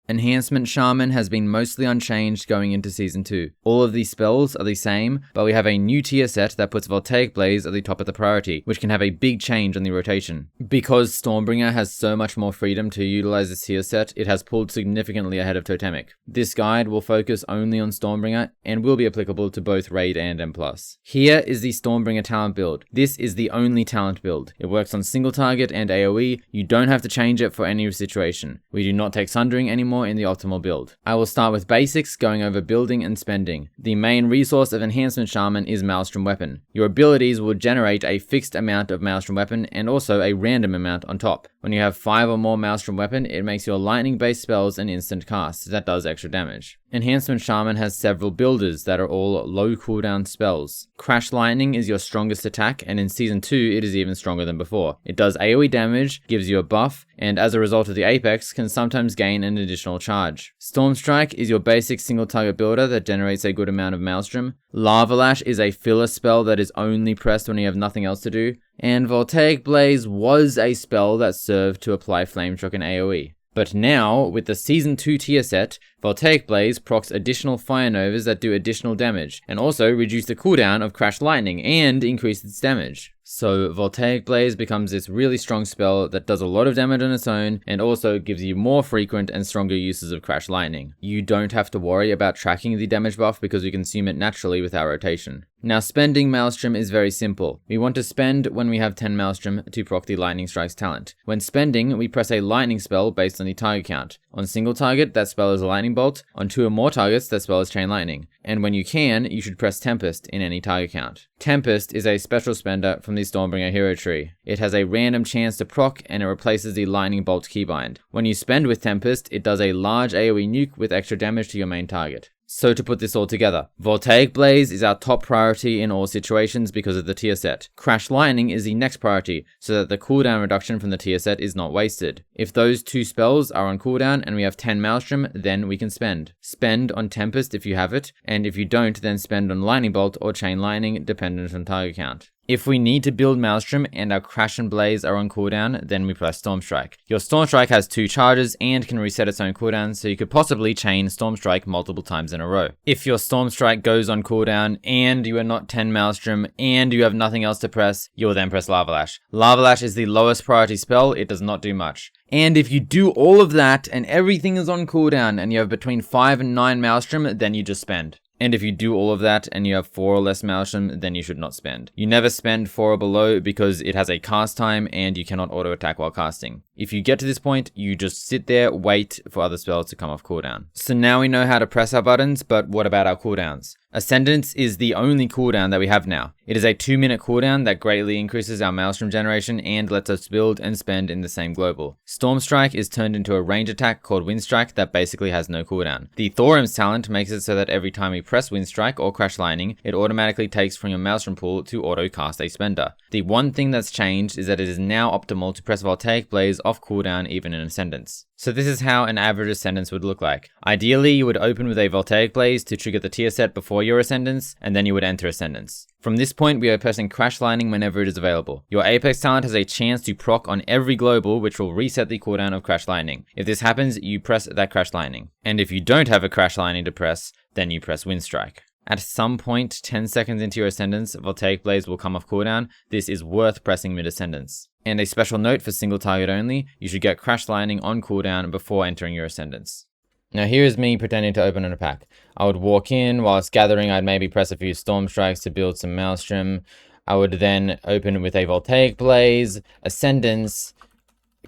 Enhancement Shaman has been mostly unchanged going into Season 2. All of these spells are the same, but we have a new tier set that puts Voltaic Blaze at the top of the priority, which can have a big change on the rotation. Because Stormbringer has so much more freedom to utilize this tier set, it has pulled significantly ahead of Totemic. This guide will focus only on Stormbringer and will be applicable to both Raid and M+. Here is the Stormbringer talent build. This is the only talent build. It works on single target and AoE. You don't have to change it for any situation. We do not take Sundering anymore in the optimal build. I will start with basics, going over building and spending. The main resource of Enhancement Shaman is Maelstrom Weapon. Your abilities will generate a fixed amount of Maelstrom Weapon and also a random amount on top. When you have 5 or more Maelstrom Weapon, it makes your lightning based spells an instant cast that does extra damage. Enhancement Shaman has several builders that are all low cooldown spells. Crash Lightning is your strongest attack, and in Season 2 it is even stronger than before. It does AoE damage, gives you a buff, and as a result of the Apex, can sometimes gain an additional charge. Storm Strike is your basic single target builder that generates a good amount of Maelstrom. Lava Lash is a filler spell that is only pressed when you have nothing else to do. And Voltaic Blaze was a spell that served to apply Flame Shock in AoE. But now, with the Season 2 tier set, Voltaic Blaze procs additional Fire Novas that do additional damage, and also reduce the cooldown of Crash Lightning and increase its damage. So Voltaic Blaze becomes this really strong spell that does a lot of damage on its own, and also gives you more frequent and stronger uses of Crash Lightning. You don't have to worry about tracking the damage buff because we consume it naturally with our rotation. Now spending Maelstrom is very simple. We want to spend when we have 10 Maelstrom to proc the Lightning Strikes talent. When spending, we press a lightning spell based on the target count. On single target, that spell is a Lightning Bolt. On 2 or more targets, that spell is Chain Lightning. And when you can, you should press Tempest in any target count. Tempest is a special spender from the Stormbringer hero tree. It has a random chance to proc, and it replaces the Lightning Bolt keybind. When you spend with Tempest, it does a large AoE nuke with extra damage to your main target. So to put this all together, Voltaic Blaze is our top priority in all situations because of the tier set. Crash Lightning is the next priority, so that the cooldown reduction from the tier set is not wasted. If those 2 spells are on cooldown and we have 10 Maelstrom, then we can spend. Spend on Tempest if you have it, and if you don't, then spend on Lightning Bolt or Chain Lightning, dependent on target count. If we need to build Maelstrom and our Crash and Blaze are on cooldown, then we press Storm Strike. Your Storm Strike has 2 charges and can reset its own cooldown, so you could possibly chain Storm Strike multiple times in a row. If your Storm Strike goes on cooldown and you are not 10 Maelstrom and you have nothing else to press, you will then press Lava Lash. Lava Lash is the lowest priority spell, it does not do much. And if you do all of that and everything is on cooldown and you have between 5 and 9 Maelstrom, then you just spend. And if you do all of that and you have 4 or less Maelstrom, then you should not spend. You never spend 4 or below because it has a cast time and you cannot auto attack while casting. If you get to this point, you just sit there, wait for other spells to come off cooldown. So now we know how to press our buttons, but what about our cooldowns? Ascendance is the only cooldown that we have now. It is a 2-minute cooldown that greatly increases our Maelstrom generation and lets us build and spend in the same global. Storm Strike is turned into a range attack called Wind Strike that basically has no cooldown. The Thorim's talent makes it so that every time we press Wind Strike or Crash Lightning, it automatically takes from your Maelstrom pool to auto cast a spender. The one thing that's changed is that it is now optimal to press Voltaic Blaze off cooldown even in Ascendance. So this is how an average Ascendance would look like. Ideally, you would open with a Voltaic Blaze to trigger the tier set before your Ascendance, and then you would enter Ascendance. From this point, we are pressing Crash Lightning whenever it is available. Your Apex talent has a chance to proc on every global, which will reset the cooldown of Crash Lightning. If this happens, you press that Crash Lightning. And if you don't have a Crash Lightning to press, then you press Wind Strike. At some point, 10 seconds into your Ascendance, Voltaic Blaze will come off cooldown. This is worth pressing mid-Ascendance. And a special note for single target only, you should get Crash Lightning on cooldown before entering your Ascendance. Now here is me pretending to open a pack. I would walk in, whilst gathering I'd maybe press a few Storm Strikes to build some Maelstrom. I would then open with a Voltaic Blaze, Ascendance,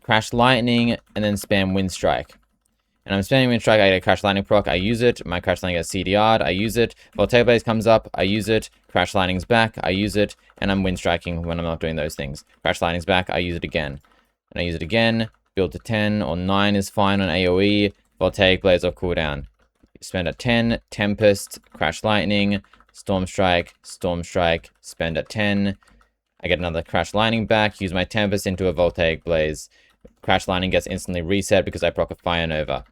Crash Lightning, and then spam Wind Strike. And I'm spamming Wind Strike, I get a Crash Lightning proc, I use it. My Crash Lightning gets CDR'd, I use it. Voltaic Blaze comes up, I use it. Crash Lightning's back, I use it. And I'm Wind Striking when I'm not doing those things. Crash Lightning's back, I use it again. And I use it again. Build to 10 or 9 is fine on AoE. Voltaic Blaze off cooldown. Spend at 10, Tempest, Crash Lightning, Storm Strike, spend at 10. I get another Crash Lightning back, use my Tempest into a Voltaic Blaze. Crash Lightning gets instantly reset because I proc a Fire Nova.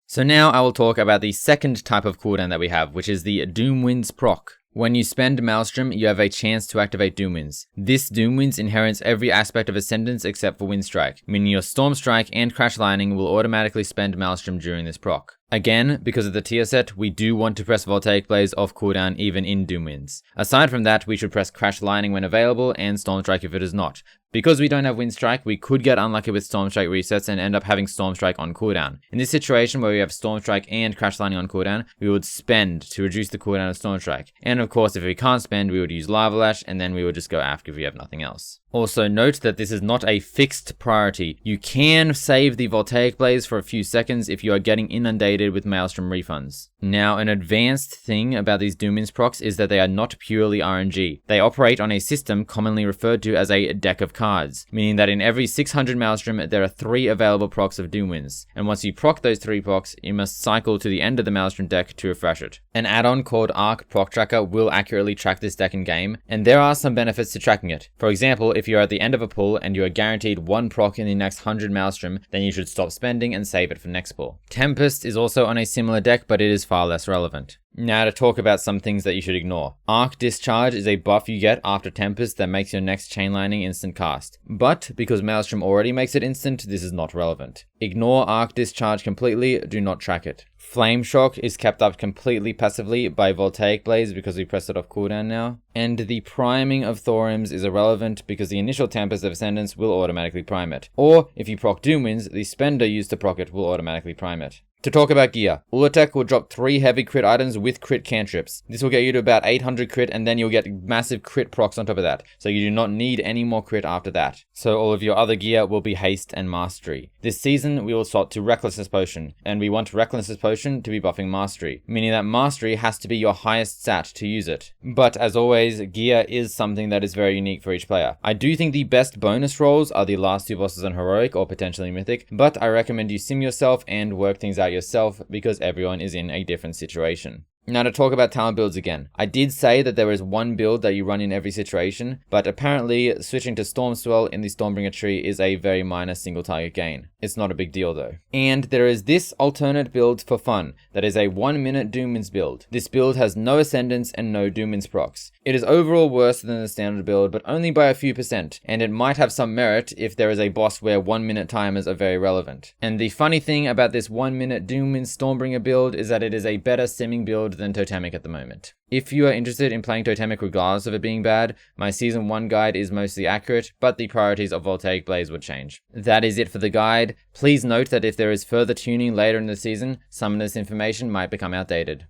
So now I will talk about the second type of cooldown that we have, which is the Doomwind's proc. When you spend Maelstrom, you have a chance to activate Doom Winds. This Doom Winds inherits every aspect of Ascendance except for Wind Strike, meaning your Storm Strike and Crash Lightning will automatically spend Maelstrom during this proc. Again, because of the tier set, we do want to press Voltaic Blaze off cooldown even in Doom Winds. Aside from that, we should press Crash Lightning when available and Storm Strike if it is not. Because we don't have Wind Strike, we could get unlucky with Storm Strike resets and end up having Storm Strike on cooldown. In this situation where we have Storm Strike and Crash Lightning on cooldown, we would spend to reduce the cooldown of Storm Strike. And of course, if we can't spend, we would use Lava Lash, and then we would just go after if we have nothing else. Also note that this is not a fixed priority. You can save the Voltaic Blaze for a few seconds if you are getting inundated with Maelstrom refunds. Now, an advanced thing about these Doom Winds procs is that they are not purely RNG. They operate on a system commonly referred to as a deck of cards, meaning that in every 600 Maelstrom, there are 3 available procs of Doom Winds, and once you proc those 3 procs, you must cycle to the end of the Maelstrom deck to refresh it. An add-on called Arc Proc Tracker will accurately track this deck in game, and there are some benefits to tracking it. For example, if you're at the end of a pull and you are guaranteed 1 proc in the next 100 Maelstrom, then you should stop spending and save it for next pull. Tempest is also on a similar deck, but it is far less relevant. Now to talk about some things that you should ignore. Arc Discharge is a buff you get after Tempest that makes your next Chain Lightning instant cast. But because Maelstrom already makes it instant, this is not relevant. Ignore Arc Discharge completely, do not track it. Flame Shock is kept up completely passively by Voltaic Blaze because we pressed it off cooldown now. And the priming of Thorims is irrelevant because the initial Tempest of Ascendance will automatically prime it. Or if you proc Doom Winds, the spender used to proc it will automatically prime it. To talk about gear, Ulotech will drop 3 heavy crit items with crit cantrips. This will get you to about 800 crit and then you'll get massive crit procs on top of that. So you do not need any more crit after that. So all of your other gear will be haste and mastery. This season we will swap to Recklessness Potion, and we want Recklessness Potion to be buffing mastery, meaning that mastery has to be your highest stat to use it. But as always, gear is something that is very unique for each player. I do think the best bonus rolls are the last 2 bosses on Heroic or potentially Mythic, but I recommend you sim yourself and work things out yourself because everyone is in a different situation. Now to talk about talent builds again. I did say that there is one build that you run in every situation, but apparently switching to Stormswell in the Stormbringer tree is a very minor single target gain. It's not a big deal though. And there is this alternate build for fun, that is a 1 minute Doom Winds build. This build has no Ascendance and no Doom Winds procs. It is overall worse than the standard build, but only by a few %, and it might have some merit if there is a boss where 1 minute timers are very relevant. And the funny thing about this 1 minute Doom Winds Stormbringer build is that it is a better simming build than Totemic at the moment. If you are interested in playing Totemic regardless of it being bad, my Season 1 guide is mostly accurate, but the priorities of Voltaic Blaze would change. That is it for the guide. Please note that if there is further tuning later in the season, some of this information might become outdated.